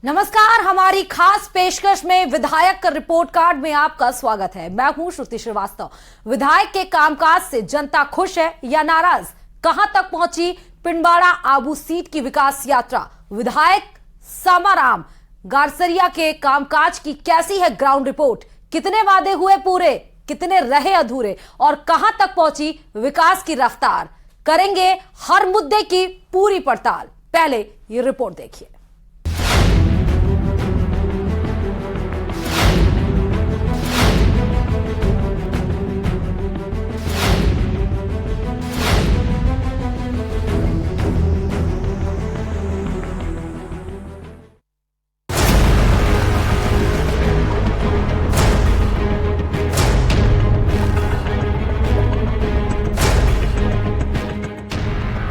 नमस्कार, हमारी खास पेशकश में विधायक रिपोर्ट कार्ड में आपका स्वागत है। मैं हूं श्रुति श्रीवास्तव। विधायक के कामकाज से जनता खुश है या नाराज? कहां तक पहुंची पिंडवाड़ा आबू सीट की विकास यात्रा? विधायक समाराम गारसरिया के कामकाज की कैसी है ग्राउंड रिपोर्ट? कितने वादे हुए पूरे, कितने रहे अधूरे और कहां तक पहुंची विकास की रफ्तार? करेंगे हर मुद्दे की पूरी पड़ताल। पहले ये रिपोर्ट देखिए।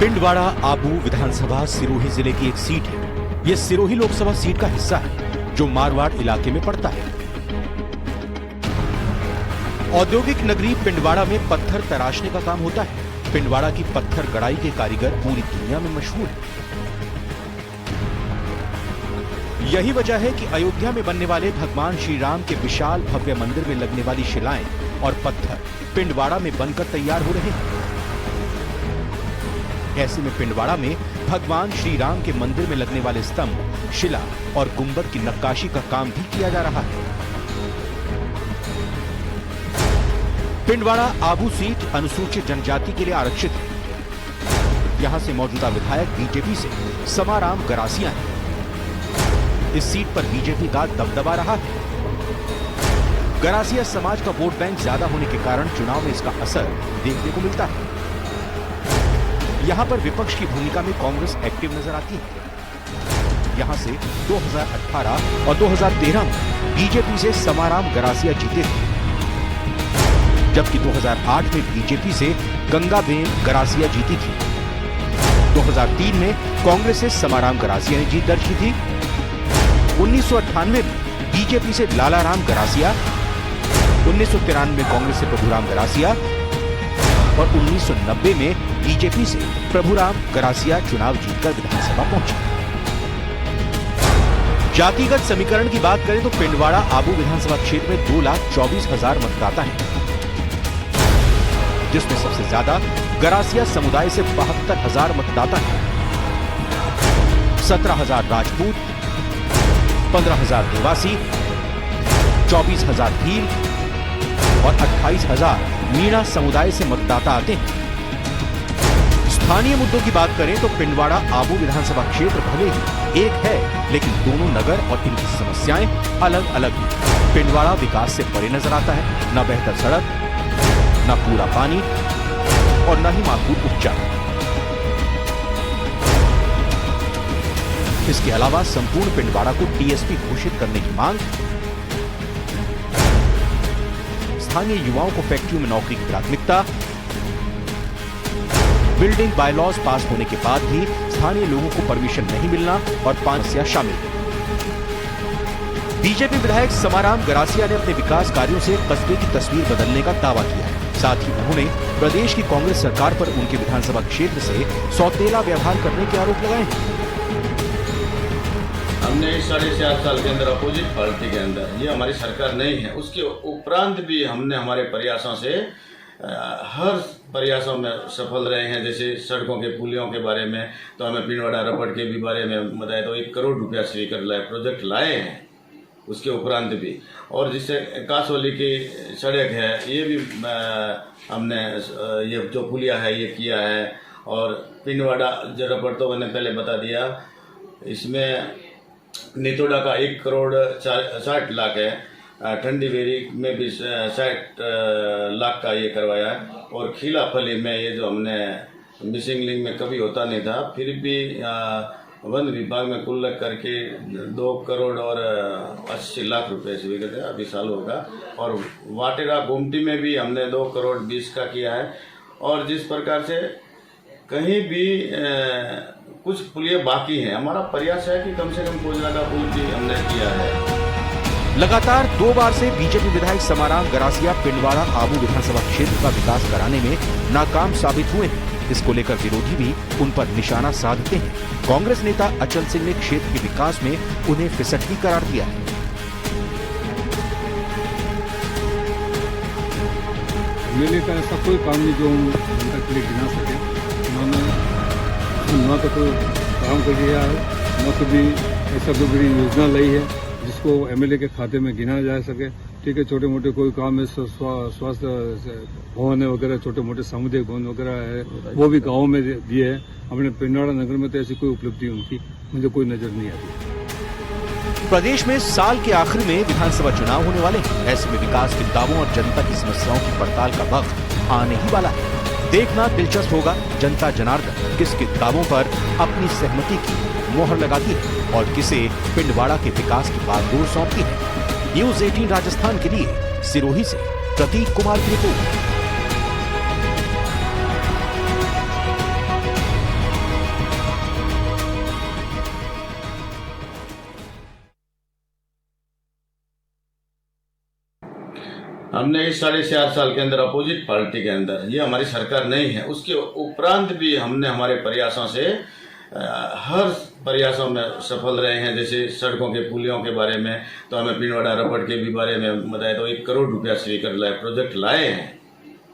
पिंडवाड़ा आबू विधानसभा सिरोही जिले की एक सीट है। यह सिरोही लोकसभा सीट का हिस्सा है जो मारवाड़ इलाके में पड़ता है। औद्योगिक नगरी पिंडवाड़ा में पत्थर तराशने का काम होता है। पिंडवाड़ा की पत्थर गड़ाई के कारीगर पूरी दुनिया में मशहूर हैं। यही वजह है कि अयोध्या में बनने वाले भगवान श्री राम के विशाल भव्य मंदिर में लगने वाली शिलाएं और पत्थर पिंडवाड़ा में बनकर तैयार हो रहे हैं। ऐसे में पिंडवाड़ा में भगवान श्री राम के मंदिर में लगने वाले स्तंभ, शिला और गुंबद की नक्काशी का काम भी किया जा रहा है। पिंडवाड़ा आबू सीट अनुसूचित जनजाति के लिए आरक्षित है। यहां से मौजूदा विधायक बीजेपी से समाराम गरासिया हैं। इस सीट पर बीजेपी का दबदबा रहा है। गरासिया समाज का वोट बैंक ज्यादा होने के कारण चुनाव में इसका असर देखने को मिलता है। यहां पर विपक्ष की भूमिका में कांग्रेस एक्टिव नजर आती है। यहां से 2018 और 2013 में बीजेपी से समाराम गरासिया जीते थे, जबकि 2008 में बीजेपी से गंगाबेन गरासिया जीती थी। 2003 में कांग्रेस से समाराम गरासिया ने जीत दर्ज की थी। 1998 में बीजेपी से लालाराम गरासिया, 1993 में कांग्रेस से प्रभुराम गरासिया और 1990 में बीजेपी से प्रभुराम गरासिया चुनाव जीतकर विधानसभा पहुंचे। जातिगत समीकरण की बात करें तो पिंडवाड़ा आबू विधानसभा क्षेत्र में 2,24,000 मतदाता हैं, जिसमें सबसे ज्यादा गरासिया समुदाय से 72,000 मतदाता हैं। 17,000 राजपूत, 15,000 देवासी, 24,000 भील और 28,000 मीणा समुदाय से मतदाता आते हैं। स्थानीय मुद्दों की बात करें तो पिंडवाड़ा आबू विधानसभा क्षेत्र भले ही एक है, लेकिन दोनों नगर और इनकी समस्याएं अलग अलग हैं। पिंडवाड़ा विकास से परे नजर आता है। न बेहतर सड़क, न पूरा पानी और न ही माकूल उपचार। इसके अलावा संपूर्ण पिंडवाड़ा को टीएसपी घोषित करने की मांग, स्थानीय युवाओं को फैक्ट्रियों में नौकरी की प्राथमिकता, बिल्डिंग बायलॉज पास होने के बाद भी स्थानीय लोगों को परमिशन नहीं मिलना और 5 समस्या शामिल है। बीजेपी विधायक समाराम गरासिया ने अपने विकास कार्यों से कस्बे की तस्वीर बदलने का दावा किया है। साथ ही उन्होंने प्रदेश की कांग्रेस सरकार पर उनके विधानसभा क्षेत्र से सौतेला व्यवहार करने के आरोप लगाए हैं। हमने इस 4.5 साल के अंदर अपोजिट पार्टी के अंदर ये हमारी सरकार नहीं है, उसके उपरांत भी हमने हमारे प्रयासों से हर प्रयासों में सफल रहे हैं। जैसे सड़कों के पुलियों के बारे में तो हमें पिंडवाड़ा रपट के भी बारे में बताया तो 1 करोड़ रुपया स्वीकृत लाए, प्रोजेक्ट लाए हैं उसके उपरांत भी। और जिससे कासोली की सड़क है ये भी हमने ये जो पुलिया है ये किया है। और पिंडवाड़ा जो रपट तो मैंने पहले बता दिया, इसमें नितोड़ा का 1 करोड़ 60 लाख है। ठंडी बेरी में भी 60 लाख का ये करवाया है। और खीला फली में ये जो हमने मिसिंग लिंक में कभी होता नहीं था, फिर भी वन विभाग में कुल लग करके 2 करोड़ और 80 लाख रुपए स्वीकृत है, अभी साल होगा। और वाटेरा गोमती में भी हमने 2 करोड़ 20 का किया है। और जिस प्रकार से कहीं भी कुछ पुलिया बाकी हैं, हमारा प्रयास है कि कम से कम कोयला का पुल भी हमने किया है। लगातार 2 बार से बीजेपी विधायक समाराम गरासिया पिंडवाड़ा आबू विधानसभा क्षेत्र का विकास कराने में नाकाम साबित हुए हैं। इसको लेकर विरोधी भी उन पर निशाना साधते हैं। कांग्रेस नेता अचल सिंह ने क्षेत्र के विकास में उन्हें फिसड्डी करार दिया है। एमएलए का ऐसा कोई काम नहीं जो हम जनता के लिए गिना सके। उन्होंने न तो कोई काम कर दिया है, न कभी ऐसा कोई बड़ी योजना लाई है जिसको एमएलए के खाते में गिना जा सके। ठीक है, छोटे मोटे कोई काम है, स्वास्थ्य भवन है वगैरह, छोटे मोटे सामुदायिक भवन वगैरह है, वो भी गाँव में दिए है। अपने पिंडवाड़ा नगर में तो ऐसी कोई उपलब्धि उनकी मुझे कोई नजर नहीं आती। प्रदेश में साल के आखिर में विधानसभा चुनाव होने वाले हैं। ऐसे में विकास के दावों और जनता की समस्याओं की पड़ताल का वक्त आने ही वाला है। देखना दिलचस्प होगा जनता जनार्दन किसके दावों पर अपनी सहमति की मोहर लगाती है और किसे पिंडवाड़ा के विकास की बागडोर सौंपती है। न्यूज़ 18 राजस्थान के लिए सिरोही से प्रतीक कुमार की रिपोर्ट। हमने इस 4.5 साल के अंदर अपोजिट पार्टी के अंदर, ये हमारी सरकार नहीं है, उसके उपरांत भी हमने हमारे प्रयासों से हर प्रयासों में सफल रहे हैं। जैसे सड़कों के पुलियों के बारे में तो हमें पिंडवाड़ा रपट के भी बारे में बताया तो 1 करोड़ रुपया स्वीकृत लाए प्रोजेक्ट लाए हैं,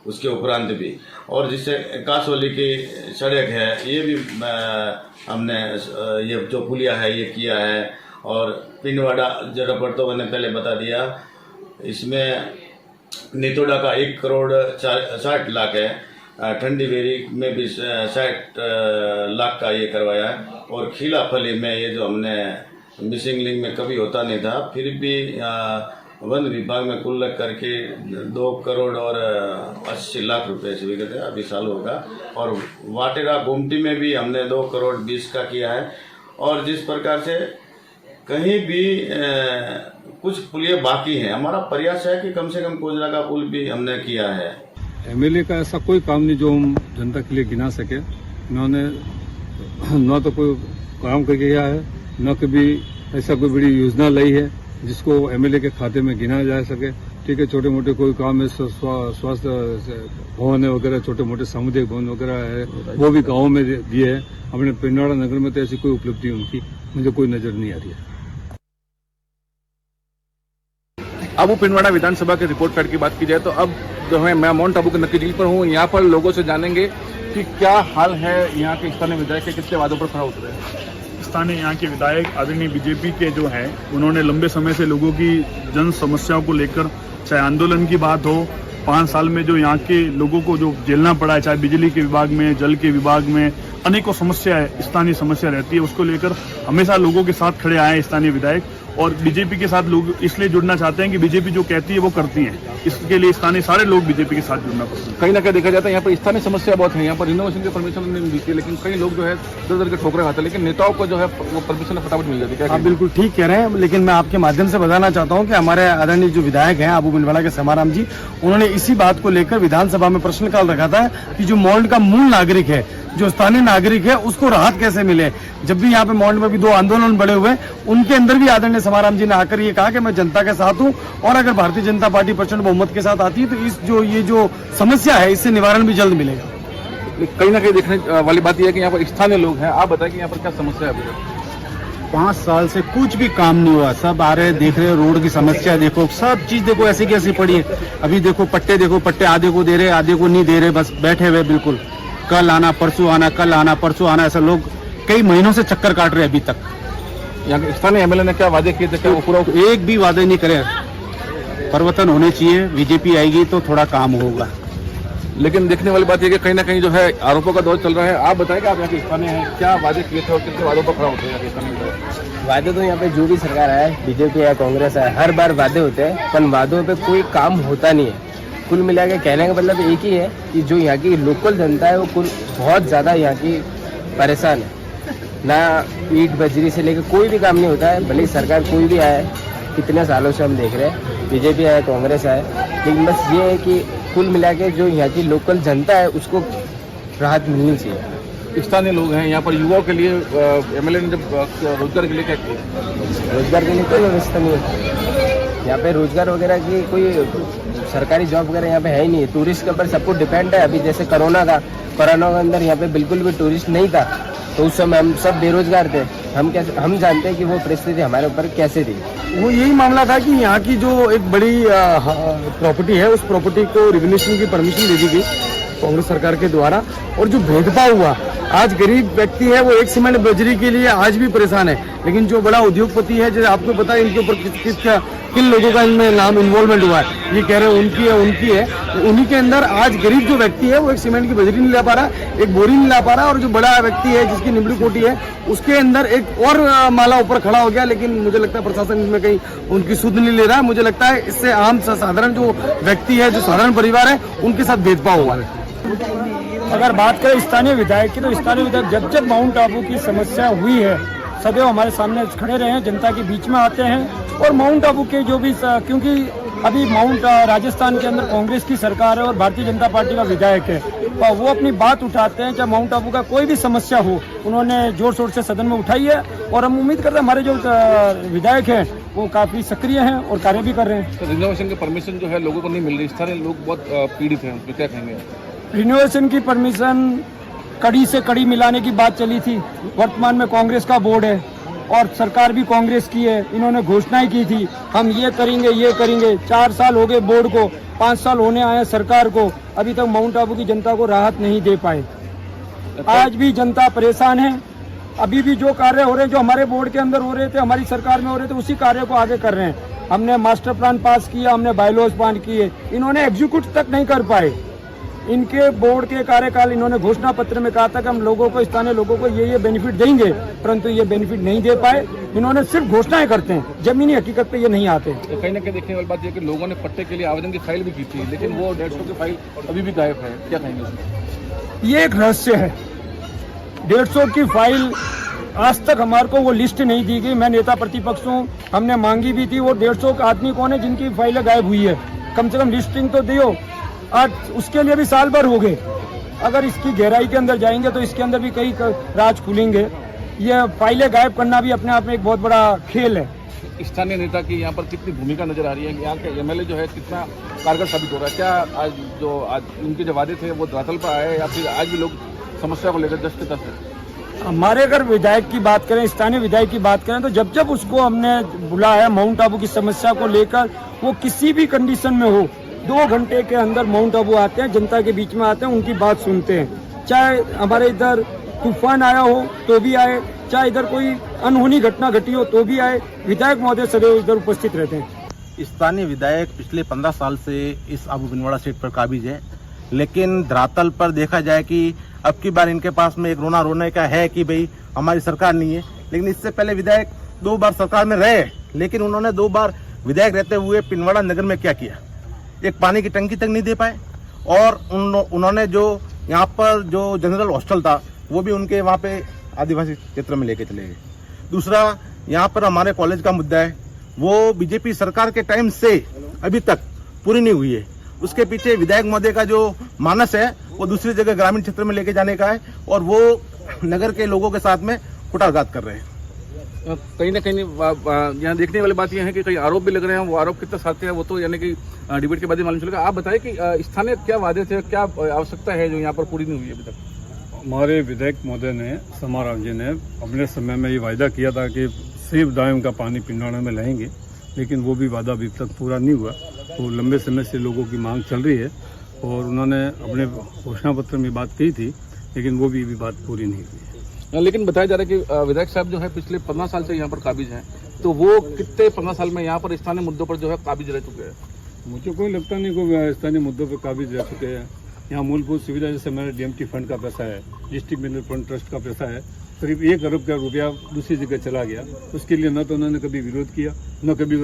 उसके उपरांत भी। और जिससे कासोली की सड़क है ये भी हमने ये जो पुलिया है ये किया है। और पिंडवाड़ा जो रपट तो मैंने पहले बता दिया, इसमें नितोड़ा का 1 करोड़ 60 लाख है, ठंडी बेरी में भी 60 लाख का ये करवाया है। और खीला फली में ये जो हमने मिसिंग लिंक में कभी होता नहीं था, फिर भी वन विभाग में कुल लग करके 2 करोड़ और 80 लाख रुपए से विकते अभी साल होगा। और वाटेरा गोमती में भी हमने 2 करोड़ 20 का किया है। और जिस प्रकार से कहीं भी कुछ पुलिया बाकी हैं, हमारा प्रयास है कि कम से कम कोजला का पुल भी हमने किया है। एमएलए का ऐसा कोई काम नहीं जो हम जनता के लिए गिना सके। उन्होंने न तो कोई काम कर किया है, न कभी ऐसा कोई बड़ी योजना लाई है जिसको एमएलए के खाते में गिना जा सके। ठीक है, छोटे मोटे कोई काम है, स्वास्थ्य भवन है वगैरह, छोटे मोटे सामुदायिक भवन वगैरह है, वो भी गाँव में दिए है। अपने पिंडवाड़ा नगर में तो ऐसी कोई उपलब्धि उनकी मुझे कोई नजर नहीं आ रही है। अब वो पिंडवाड़ा विधानसभा के रिपोर्ट कार्ड की बात की जाए तो अब जो है मैं माउंट आबू के नक्की झील पर हूँ। यहाँ पर लोगों से जानेंगे कि क्या हाल है यहाँ के स्थानीय विधायक के कितने वादों पर खरा उतरे हैं। स्थानीय यहाँ के विधायक आदरणीय बीजेपी के जो हैं उन्होंने लंबे समय से लोगों की जन समस्याओं को लेकर, चाहे आंदोलन की बात हो, 5 साल में जो यहाँ के लोगों को जो झेलना पड़ा है, चाहे बिजली के विभाग में, जल के विभाग में, अनेकों समस्या है, स्थानीय समस्या रहती है, उसको लेकर हमेशा लोगों के साथ खड़े आए हैं स्थानीय विधायक। और बीजेपी के साथ लोग इसलिए जुड़ना चाहते हैं कि बीजेपी जो कहती है वो करती है, इसके लिए स्थानीय सारे लोग बीजेपी के साथ जुड़ना पड़ता है। कहीं ना कहीं देखा जाता है यहाँ पर स्थानीय समस्या बहुत है। यहाँ पर रिनोवेशन की परमिशन नहीं मिलती है, लेकिन कई लोग जो है दर के ठोकरे खाते हैं, लेकिन नेताओं को जो है वो परमिशन फटाफट मिल जाती है। आप बिल्कुल ठीक कह रहे हैं, लेकिन मैं आपके माध्यम से बताना चाहता हूं कि हमारे आदरणीय जो विधायक हैं आबू पिंडवाड़ा के समाराम जी, उन्होंने इसी बात को लेकर विधानसभा में प्रश्नकाल रखा था कि जो मॉल्ट का मूल नागरिक है, जो स्थानीय नागरिक है, उसको राहत कैसे मिले। जब भी यहाँ पे मॉल्ट में भी 2 आंदोलन बड़े हुए, उनके अंदर भी आदरणीय समाराम जी ने आकर ये कहा कि मैं जनता के साथ हूँ और अगर भारतीय जनता पार्टी प्रचंड बहुमत के साथ आती है तो ये जो समस्या है इससे निवारण भी जल्द मिलेगा। कहीं ना कहीं देखने वाली बात यह है कि यहाँ पर स्थानीय लोग हैं। आप बताएं कि यहाँ पर क्या समस्या है। 5 साल से कुछ भी काम नहीं हुआ, सब आ रहे देख रहे, रोड की समस्या देखो, सब चीज देखो ऐसी की ऐसी पड़ी है। अभी देखो पट्टे, देखो पट्टे आधे को दे रहे, आधे को नहीं दे रहे, बस बैठे हुए बिल्कुल, कल आना परसों आना, कल आना परसों आना, ऐसा लोग कई महीनों से चक्कर काट रहे हैं अभी तक। यहाँ के स्थानीय एमएलए ने क्या वादे किए थे, क्या वो पूरा एक भी वादे नहीं करे। परिवर्तन होने चाहिए, बीजेपी आएगी तो थोड़ा काम होगा। लेकिन देखने वाली बात यह कि कहीं ना कहीं जो है आरोपों का दौर चल रहा है। आप बताएं कि आप यहाँ के स्थानीय हैं, क्या वादे किए थे और कितने वादों पर खड़ा होते हैं। वादे तो यहाँ पे जो भी सरकार है, बीजेपी है, कांग्रेस है, हर बार वादे होते हैं, पर वादों पे कोई काम होता नहीं है। कुल मिला के कहने का मतलब एक ही है कि जो यहाँ की लोकल जनता है वो कुल बहुत ज़्यादा यहाँ की परेशान है। ना ईंट बजरी से लेकर कोई भी काम नहीं होता है, भले सरकार कोई भी आए, कितने सालों से हम देख रहे हैं, बीजेपी आए, कांग्रेस आए, लेकिन बस ये है कि कुल मिला के जो यहाँ की लोकल जनता है उसको राहत मिलनी चाहिए। स्थानीय लोग हैं यहाँ पर, युवाओं के लिए एमएलए ने जब रोजगार के लिए क्या किया? रोजगार के लिए कोई व्यवस्था नहीं है यहाँ पे, रोजगार वगैरह की कोई सरकारी जॉब वगैरह यहाँ पे है ही नहीं है। टूरिस्ट के ऊपर सब कुछ डिपेंड है। अभी जैसे कोरोना का कोरोना के अंदर यहाँ पे बिल्कुल भी टूरिस्ट नहीं था, तो उस समय हम सब बेरोजगार थे। हम जानते हैं कि वो परिस्थिति हमारे ऊपर कैसे थी। वो यही मामला था कि यहाँ की जो एक बड़ी प्रॉपर्टी है, उस प्रॉपर्टी को रिवेन्यूशन की परमिशन दे दी गई कांग्रेस सरकार के द्वारा, और जो भेदभाव हुआ, आज गरीब व्यक्ति है वो एक सीमेंट बजरी के लिए आज भी परेशान है, लेकिन जो बड़ा उद्योगपति है, जैसे आपको पता है इनके ऊपर किन लोगों का इनमें नाम इन्वॉल्वमेंट हुआ है, ये कह रहे हैं उनकी है, तो उन्हीं के अंदर आज गरीब जो व्यक्ति है वो एक सीमेंट की बजरी नहीं ला पा रहा, एक बोरी नहीं ला पा रहा, और जो बड़ा व्यक्ति है जिसकी निबड़ी कोटी है उसके अंदर एक और माला ऊपर खड़ा हो गया। लेकिन मुझे लगता है प्रशासन इसमें कहीं उनकी सुध नहीं ले रहा है। मुझे लगता है इससे आम साधारण जो व्यक्ति है, जो साधारण परिवार है, उनके साथ भेदभाव हुआ है। अगर बात करें स्थानीय विधायक की, तो स्थानीय विधायक जब जब माउंट आबू की समस्या हुई है सदैव हमारे सामने खड़े रहे हैं, जनता के बीच में आते हैं। और माउंट आबू के जो भी, क्योंकि अभी राजस्थान के अंदर कांग्रेस की सरकार है और भारतीय जनता पार्टी का विधायक है, तो वो अपनी बात उठाते हैं। चाहे माउंट आबू का कोई भी समस्या हो, उन्होंने जोर शोर से सदन में उठाई है, और हम उम्मीद करते हैं हमारे जो विधायक हैं वो काफी सक्रिय हैं और कार्य भी कर रहे हैं। तो रिनोवेशन की परमिशन जो है लोगों को नहीं मिल रही, स्थानीय लोग बहुत पीड़ित हैं, क्या कहेंगे? रिनोवेशन की परमिशन कड़ी से कड़ी मिलाने की बात चली थी। वर्तमान में कांग्रेस का बोर्ड है और सरकार भी कांग्रेस की है। इन्होंने घोषणाएं की थी, हम ये करेंगे। 4 साल हो गए बोर्ड को, 5 साल होने आए सरकार को, अभी तक माउंट आबू की जनता को राहत नहीं दे पाए। आज भी जनता परेशान है। अभी भी जो कार्य हो रहे हैं, जो हमारे बोर्ड के अंदर हो रहे थे, हमारी सरकार में हो रहे थे, उसी कार्य को आगे कर रहे हैं। हमने मास्टर प्लान पास किया, हमने बायलॉज पास किए, इन्होंने एग्जीक्यूट तक नहीं कर पाए। इनके बोर्ड के कार्यकाल, इन्होंने घोषणा पत्र में कहा था कि हम लोगों को, स्थानीय लोगों को ये बेनिफिट देंगे, परंतु ये बेनिफिट नहीं दे पाए। इन्होंने सिर्फ घोषणाएं करते हैं, जमीनी हकीकत पे ये नहीं आते। तो कहीं ना कहीं देखने वाली बात यह कि लोगों ने पट्टे के लिए आवेदन की फाइल भी की थी, लेकिन वो 150 की फाइल अभी भी गायब है, क्या कहेंगे? ये एक रहस्य है। 150 की फाइल आज तक हमारे को वो लिस्ट नहीं दी गई। मैं नेता प्रतिपक्ष हूँ, हमने मांगी भी थी। वो 150 आदमी कौन है जिनकी फाइलें गायब हुई है? कम से कम लिस्टिंग तो दियो। आज उसके लिए भी साल भर हो गए। अगर इसकी गहराई के अंदर जाएंगे तो इसके अंदर भी कई राज खुलेंगे। ये फाइलें गायब करना भी अपने आप में एक बहुत बड़ा खेल है। स्थानीय नेता की यहाँ पर कितनी भूमिका नजर आ रही है? यहाँ के एमएलए जो है कितना कारगर साबित हो रहा है? क्या आज उनके जो वादे थे वो धरातल पर आए, या फिर आज भी लोग समस्या को लेकर दस के दस है? हमारे अगर विधायक की बात करें, स्थानीय विधायक की बात करें, तो जब जब उसको हमने बुलाया माउंट आबू की समस्या को लेकर, वो किसी भी कंडीशन में हो, 2 घंटे के अंदर माउंट आबू आते हैं, जनता के बीच में आते हैं, उनकी बात सुनते हैं। चाहे हमारे इधर तूफान आया हो तो भी आए, चाहे इधर कोई अनहोनी घटना घटी हो तो भी आए, विधायक महोदय सदैव इधर उपस्थित रहते हैं। स्थानीय विधायक पिछले 15 साल से इस आबू पिंडवाड़ा सीट पर काबिज है, लेकिन धरातल पर देखा जाए कि अब की बार इनके पास में एक रोने का है कि भाई हमारी सरकार नहीं है। लेकिन इससे पहले विधायक 2 बार सरकार में रहे, लेकिन उन्होंने 2 बार विधायक रहते हुए पिंडवाड़ा नगर में क्या किया? एक पानी की टंकी तक नहीं दे पाए, और उन्होंने जो यहाँ पर जो जनरल हॉस्टल था वो भी उनके वहाँ पे आदिवासी क्षेत्र में लेके चले गए। दूसरा, यहाँ पर हमारे कॉलेज का मुद्दा है, वो बीजेपी सरकार के टाइम से अभी तक पूरी नहीं हुई है। उसके पीछे विधायक महोदय का जो मानस है वो दूसरी जगह ग्रामीण क्षेत्र में लेके जाने का है, और वो नगर के लोगों के साथ में कुटाघात कर रहे हैं। कहीं ना कहीं यहाँ देखने वाली बात यह है कि कई आरोप भी लग रहे हैं। वो आरोप कितना साथ है वो तो यानी कि डिबेट के बाद ही मालूम चलेगा। आप बताएं कि स्थानीय क्या वादे थे, क्या आवश्यकता है जो यहाँ पर पूरी नहीं हुई अभी तक? हमारे विधायक महोदय ने, समाराम जी ने अपने समय में ये वायदा किया था कि सेब डैम का पानी पिंडवाड़ा में लाएंगे, लेकिन वो भी वादा अभी तक पूरा नहीं हुआ। तो लंबे समय से लोगों की मांग चल रही है, और उन्होंने अपने घोषणा पत्र में बात की थी, लेकिन वो भी बात पूरी नहीं हुई है। लेकिन बताया जा रहा है कि विधायक साहब जो है पिछले 15 साल से यहाँ पर काबिज हैं, तो वो कितने 15 साल में यहाँ पर स्थानीय मुद्दों पर जो है काबिज रह चुके हैं? मुझे कोई लगता नहीं कोई स्थानीय मुद्दों पर काबिज रह चुके हैं। यहाँ मूलभूत सुविधा जैसे हमारे डीएमटी फंड का पैसा है, डिस्ट्रिक्ट मिनरल फंड ट्रस्ट का पैसा है, करीब 1 अरब का रुपया दूसरी जगह चला गया। उसके लिए न तो उन्होंने कभी विरोध किया, न कभी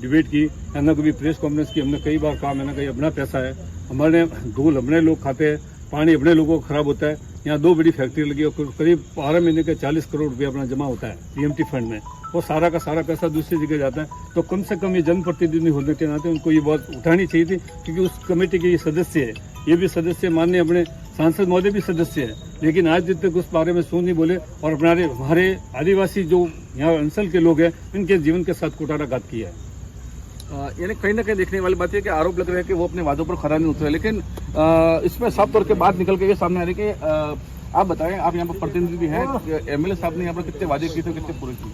डिबेट की, न कभी प्रेस कॉन्फ्रेंस की। हमने कई बार कहा, मैंने कहा अपना पैसा है, हमारे धूल अपने लोग खाते हैं, पानी अपने लोगों को खराब होता है। यहाँ 2 बड़ी फैक्ट्री लगी और करीब 12 महीने के 40 करोड़ रुपया अपना जमा होता है डीएमटी फंड में, और सारा का सारा पैसा दूसरी जगह जाता है। तो कम से कम ये जनप्रतिनिधि होने के नाते उनको ये बात उठानी चाहिए थी, क्योंकि उस कमेटी के ये सदस्य है, ये भी सदस्य माननीय अपने सांसद महोदय भी सदस्य है, लेकिन आज जब तक उस बारे में सुन नहीं बोले, और हमारे आदिवासी जो यहाँ अंचल के लोग हैं इनके जीवन के साथ कुटाराघात किया है। यानी कहीं ना कहीं देखने वाली बात है कि आरोप लग रहा है कि वो अपने वादों पर खरा नहीं उतरे, लेकिन इसमें साफ तौर पे बात निकल के ये सामने आ रही है कि आप बताएं, आप यहाँ पर प्रतिनिधि हैं, एमएलए साहब ने यहाँ पर कितने वादे किए थे, कितने पूरे किए?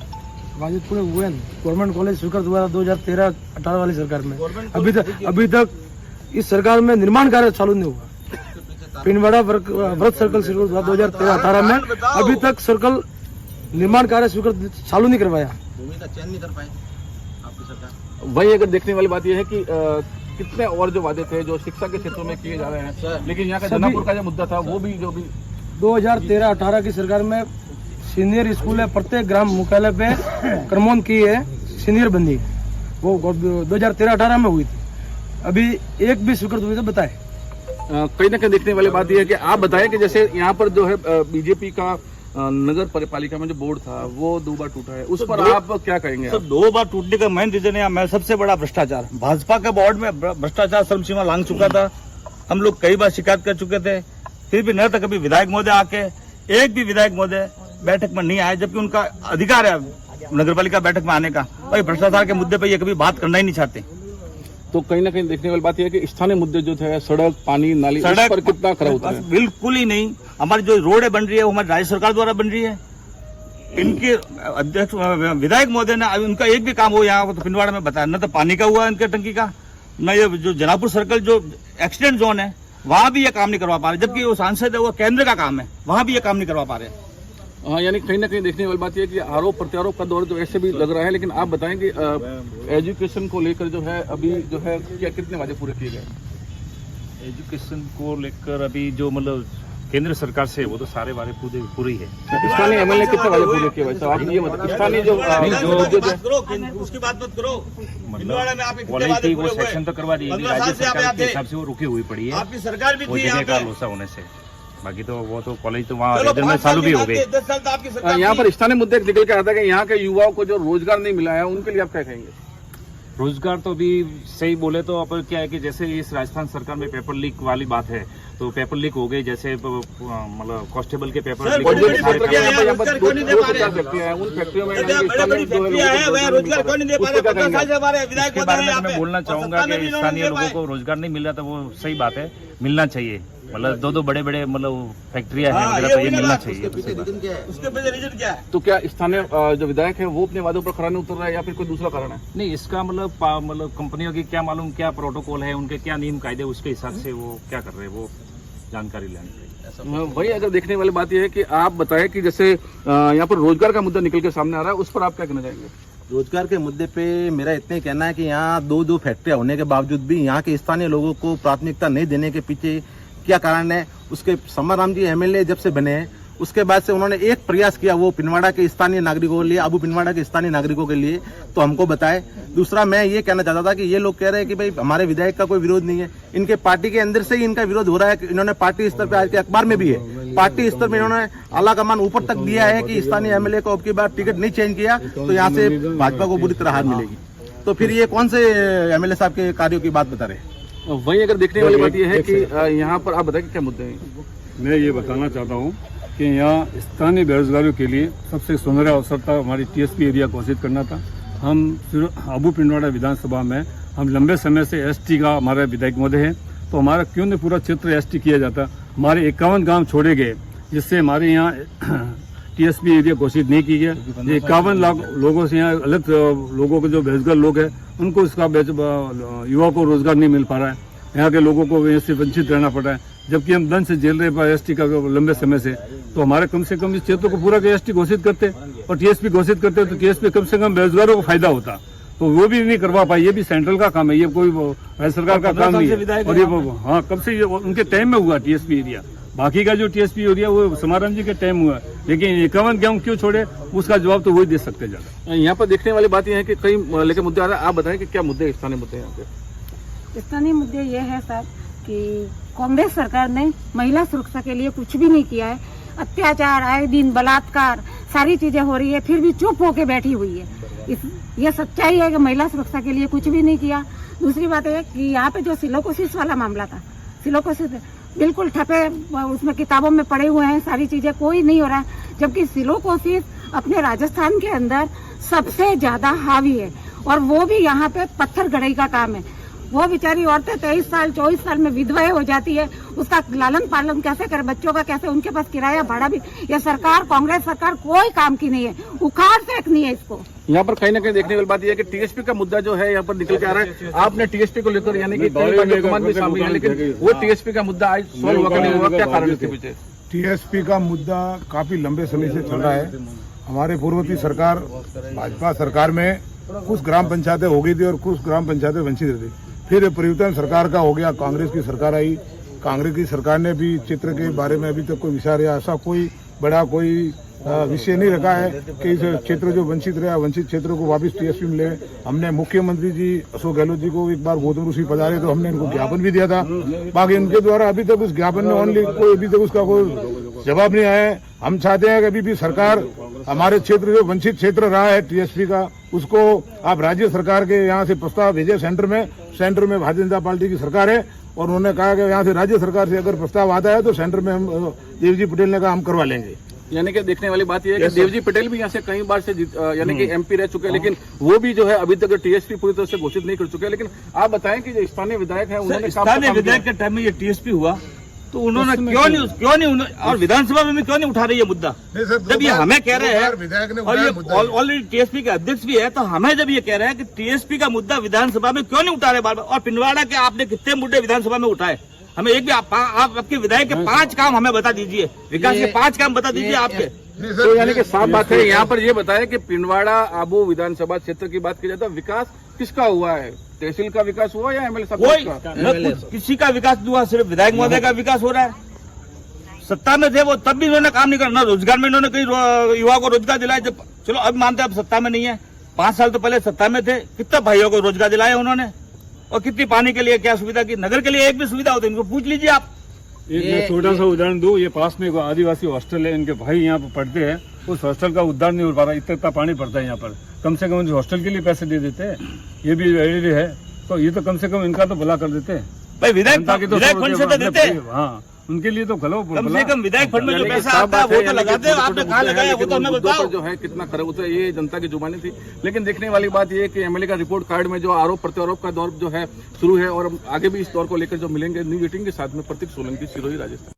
वादे पूरे हुए हैं। गवर्नमेंट कॉलेज स्वीकृत हुआ था 2013-18 वाली सरकार में। अभी तक इस सरकार में निर्माण कार्य चालू नहीं हुआ। पिंडवाड़ा व्रत सर्कल स्वीकृत हुआ 2013-18 में, अभी तक सर्कल निर्माण कार्य स्वीकृत चालू नहीं करवाया। भूमि का चयन नहीं कर पाए आपकी सरकार। वही अगर देखने वाली बात यह है कि कितने और जो वादे थे जो शिक्षा के क्षेत्रों में किए जा रहे हैं, लेकिन यहाँ का जनापुर का जो मुद्दा था वो भी 2013-18 की सरकार में सीनियर स्कूल है, प्रत्येक ग्राम मुख्यालय पे क्रमोन्नत की है सीनियर बंदी, वो 2013-18 में हुई थी। अभी एक भी स्वीकृत हुई तो बताए। कहीं ना कहीं देखने वाली बात यह है कि आप बताएं कि जैसे यहाँ पर जो है बीजेपी का नगर पालिका में जो बोर्ड था वो 2 बार टूटा है, उस पर आप क्या कहेंगे? सर 2 बार टूटने का मेन रीजन है मैं सबसे बड़ा भ्रष्टाचार। भाजपा के बोर्ड में भ्रष्टाचार सर्वसीमा लांघ चुका था। हम लोग कई बार शिकायत कर चुके थे, फिर भी न तक कभी विधायक महोदय आके, एक भी विधायक महोदय बैठक में नहीं आए, जबकि उनका अधिकार है नगरपालिका बैठक में आने का। भाई भ्रष्टाचार के मुद्दे पर ये कभी बात करना ही नहीं चाहते। तो कहीं ना कहीं देखने वाली बात यह है कि स्थानीय मुद्दे जो थे, सड़क, पानी, नाली, उस पर कितना खरा होता है? बिल्कुल ही नहीं। हमारी जो रोड बन रही है वो हमारी राज्य सरकार द्वारा बन रही है। इनके अध्यक्ष विधायक महोदय ने उनका एक भी काम हो यहाँ तो पिंडवाड़ा में बताया, न तो पानी का हुआ इनके टंकी का, न ये जो जनापुर सर्कल जो एक्सीडेंट जोन है वहां भी ये काम नहीं करवा पा रहे, जबकि वो सांसद है वो केंद्र का काम है, वहां भी ये काम नहीं करवा पा रहे। हाँ, यानी कहीं ना कहीं देखने वाली बात यह है कि आरोप प्रत्यारोप का दौर तो ऐसे भी लग रहा है, लेकिन आप बताएं कि एजुकेशन को लेकर जो है अभी जो है क्या कितने वादे पूरे किए गए? एजुकेशन को लेकर अभी जो मतलब केंद्र सरकार से वो तो सारे वादे पूरे ही है। स्थानीय एमएलए कितने वादे पूरे किए भाई साहब? आप ये बताइए, स्थानीय जो उसकी बात मत करो, कॉलेज थी वो सेक्शन तो करवा दी, राज्य सरकार के हिसाब से वो रुकी हुई पड़ी है आपकी सरकार भी वो थी जगह का लोसा होने से। बाकी तो वो तो कॉलेज तो वहाँ इधर में चालू भी हो गई। 10 साल तो आपकी सरकार। यहाँ पर स्थानीय मुद्दे निकल के आता है कि यहाँ के युवाओं को जो रोजगार नहीं मिला है उनके लिए आप क्या कहेंगे? रोजगार तो अभी सही बोले तो अब क्या है कि जैसे इस राजस्थान सरकार में पेपर लीक वाली बात है, तो पेपर लीक हो गई, जैसे मतलब कांस्टेबल के पेपर लीक उन फैक्ट्रियों में रोजगार क्यों नहीं दे पा रहे? इसके बारे में मैं बोलना चाहूंगा कि स्थानीय लोगों को रोजगार नहीं मिल रहा था, वो सही बात है, मिलना चाहिए। मतलब 2 बड़े मतलब फैक्ट्रियां हैं वगैरह, तो ये मिलना चाहिए। उसके पीछे रीजन क्या है? तो क्या स्थानीय जो विधायक है वो अपने वादों पर खरा नहीं उतर रहा है या फिर कोई दूसरा कारण है? नहीं, इसका मतलब कंपनियों की क्या मालूम क्या प्रोटोकॉल है, उनके क्या नियम कायदे, उसके हिसाब से वो क्या कर रहे हैं, वो जानकारी लेनी चाहिए। वही अगर देखने वाली बात यह है कि आप बताएं कि जैसे यहाँ पर रोजगार का मुद्दा निकल के सामने आ रहा है, उस पर आप क्या कहना चाहेंगे? रोजगार के मुद्दे पे मेरा इतना ही कहना है कि यहाँ 2 फैक्ट्रियां होने के बावजूद भी यहाँ के स्थानीय लोगों को प्राथमिकता नहीं देने के पीछे क्या कारण है? उसके समाराम जी एमएलए जब से बने हैं उसके बाद से उन्होंने एक प्रयास किया वो पिंडवाड़ा के स्थानीय नागरिकों के लिए, अबू पिंडवाड़ा के स्थानीय नागरिकों के लिए, तो हमको बताए। दूसरा मैं ये कहना चाहता था कि ये लोग कह रहे हैं कि भाई हमारे विधायक का कोई विरोध नहीं है, इनके पार्टी के अंदर से ही इनका विरोध हो रहा है। इन्होंने पार्टी स्तर पर, आज के अखबार में भी है, पार्टी स्तर में इन्होंने आला कमान ऊपर तक दिया है कि स्थानीय एमएलए को अब की बार टिकट नहीं चेंज किया तो यहाँ से भाजपा को बुरी तरह हार मिलेगी। तो फिर ये कौन से एमएलए साहब के कार्यों की बात बता रहे हैं? वही अगर देखने वाली बात यह है कि यहाँ पर आप बताएं क्या मुद्दे हैं? मैं ये बताना चाहता हूँ कि यहाँ स्थानीय बेरोजगारों के लिए सबसे सुनहरा अवसर था हमारी टीएसपी एरिया घोषित करना था। हम अबू पिंडवाड़ा विधानसभा में हम लंबे समय से एसटी का हमारा विधायक महोदय है, तो हमारा क्यों नहीं पूरा क्षेत्र एसटी किया जाता? हमारे 51 गांव छोड़े गए जिससे हमारे यहाँ टीएसपी एरिया घोषित नहीं की गया। 51 लाख लोगों से यहाँ अलग लोगों के जो बेरोजगार लोग हैं उनको इसका युवा को रोजगार नहीं मिल पा रहा है, यहाँ के लोगों को इससे वंचित रहना पड़ रहा है, जबकि हम दंड से झेल रहे एसटी का लंबे समय से। तो हमारे कम से कम इस क्षेत्र को पूरा एसटी घोषित करते और टीएसपी घोषित करते तो टीएसपी कम से कम बेरोजगारों को फायदा होता, तो वो भी नहीं करवा पाई। ये भी सेंट्रल का काम है, ये कोई राज्य सरकार का काम नहीं है। और ये हाँ कब से उनके टाइम में हुआ टीएसपी एरिया, बाकी का जो टीएसपी एरिया वो समाराम जी के टाइम हुआ, लेकिन 51 गांव क्यों छोड़े उसका जवाब तो वही दे सकते ज्यादा। यहाँ पर देखने वाली बात यह है कि कई लेके मुद्दे आ रहे हैं, आप बताएं कि क्या मुद्दे स्थानीय मुद्दे यहाँ पे? स्थानीय मुद्दे ये है सर कि कांग्रेस सरकार ने महिला सुरक्षा के लिए कुछ भी नहीं किया है। अत्याचार, आए दिन बलात्कार, सारी चीजें हो रही है, फिर भी चुप होके बैठी हुई है। ये सच्चाई है कि महिला सुरक्षा के लिए कुछ भी नहीं किया। दूसरी बात है कि यहाँ पे जो सिलोकोसिस वाला मामला था, सिलोकोसिस बिल्कुल ठपे, उसमें किताबों में पड़े हुए हैं, सारी चीजें कोई नहीं हो रहा है, जबकि सिलोकोसिस अपने राजस्थान के अंदर सबसे ज्यादा हावी है और वो भी यहाँ पे पत्थर गढ़ाई का काम है। वो बेचारी औरतें 23 साल 24 साल में विधवाएं हो जाती है, उसका लालन पालन कैसे करे, बच्चों का कैसे, उनके पास किराया भाड़ा भी। ये सरकार, कांग्रेस सरकार कोई काम की नहीं है, उखाड़ फेंकनी है इसको। यहाँ पर कहीं ना कहीं देखने वाली बात यह है कि टीएसपी का मुद्दा जो है यहाँ पर निकल के आ रहा है। आपने टीएसपी को लेकर यानी कि कमान भी शामिल है, लेकिन वो टीएसपी का मुद्दा आज सॉल्व हुआ नहीं हुआ, क्या कारण इसके पीछे? टीएसपी का मुद्दा काफी लंबे समय से चल रहा है। हमारे पूर्ववर्ती सरकार भाजपा सरकार में कुछ ग्राम पंचायतें हो गई थी और कुछ ग्राम पंचायतें वंचित रही। फिर परिवर्तन सरकार का हो गया, कांग्रेस की सरकार आई। कांग्रेस की सरकार ने भी चित्र के बारे में अभी तक कोई विचार या ऐसा कोई बड़ा कोई विषय नहीं रखा है कि इस क्षेत्र जो वंचित रहा, वंचित क्षेत्रों को वापस टीएसपी मिले। हमने मुख्यमंत्री जी अशोक गहलोत जी को एक बार गौतम ऋषि पधारे तो हमने इनको ज्ञापन भी दिया था। बाकी इनके द्वारा अभी तक उस ज्ञापन में ओनली कोई अभी तक उसका कोई जवाब नहीं आया है। हम चाहते हैं कि अभी भी सरकार हमारे क्षेत्र जो वंचित क्षेत्र रहा है टीएसपी का, उसको आप राज्य सरकार के यहाँ से प्रस्ताव भेजे सेंटर में भारतीय जनता पार्टी की सरकार है और उन्होंने कहा कि यहाँ से राज्य सरकार से अगर प्रस्ताव आता है तो सेंटर में हम देवजी पटेल ने कहा हम करवा लेंगे। यानी कि देखने वाली बात यह है कि देवजी पटेल भी यहाँ से कई बार से यानी कि एमपी रह चुके हैं, लेकिन वो भी जो है अभी तक टीएसपी पूरी तरह से घोषित नहीं कर चुके। लेकिन आप बताएं कि जो स्थानीय विधायक है उन्होंने स्थानीय विधायक के टाइम में ये टीएसपी हुआ तो उन्होंने क्यों नहीं और विधानसभा में क्यों नहीं उठा रही है मुद्दा? जब ये हमें कह रहे हैं और ये ऑलरेडी टीएसपी के अध्यक्ष भी है, तो हमें जब ये कह रहे हैं कि टीएसपी का मुद्दा विधानसभा में क्यों नहीं उठा रहे बार बार? और पिंडवाड़ा के आपने कितने मुद्दे विधानसभा में उठाए? हमें एक भी आप आपके विधायक के 5 काम हमें बता दीजिए, विकास के 5 काम बता दीजिए आपके। तो यानी कि साफ बात है, यहाँ पर ये बताया कि पिंडवाड़ा आबू विधानसभा क्षेत्र की बात की जाए तो विकास किसका हुआ है? तहसील का विकास हुआ या एमएलए साहब का? किसी का विकास नहीं हुआ, सिर्फ विधायक महोदय का विकास हो रहा है। सत्ता में थे वो तब भी उन्होंने काम नहीं करना, रोजगार में इन्होंने कई युवा को रोजगार दिलाया। जब चलो अब मानते अब सत्ता में नहीं है, 5 साल तो पहले सत्ता में थे, कितना भाइयों को रोजगार दिलाया उन्होंने और कितनी पानी के लिए क्या सुविधा की? नगर के लिए एक भी सुविधा हो तो इनको पूछ लीजिए आप। एक मैं छोटा सा उदाहरण दूं, ये पास में एक आदिवासी हॉस्टल है, इनके भाई यहाँ पर पढ़ते हैं, उस हॉस्टल का उद्धार नहीं हो पा रहा, इतना पानी पड़ता है यहाँ पर। कम से कम हॉस्टल के लिए पैसे दे देते हैं, ये भी एरिया है तो ये तो कम से कम इनका तो भला कर देते हैं भाई। विधायक फंड से तो देते हैं, हाँ उनके लिए तो खलो कम से कम विधायक फंड में जो पैसा आता है वो तो लगाते हैं। आपने कहाँ लगाया वो तो हमें बताओ। जो है कितना खरा होता है ये जनता की जुबानी थी। लेकिन देखने वाली बात ये है कि एमएलए का रिपोर्ट कार्ड में जो आरोप प्रत्यारोप का दौर जो है शुरू है और आगे भी इस दौर को लेकर जो मिलेंगे न्यू मीटिंग के साथ में प्रतीक सोलंकी, सिरोही, राजस्थान।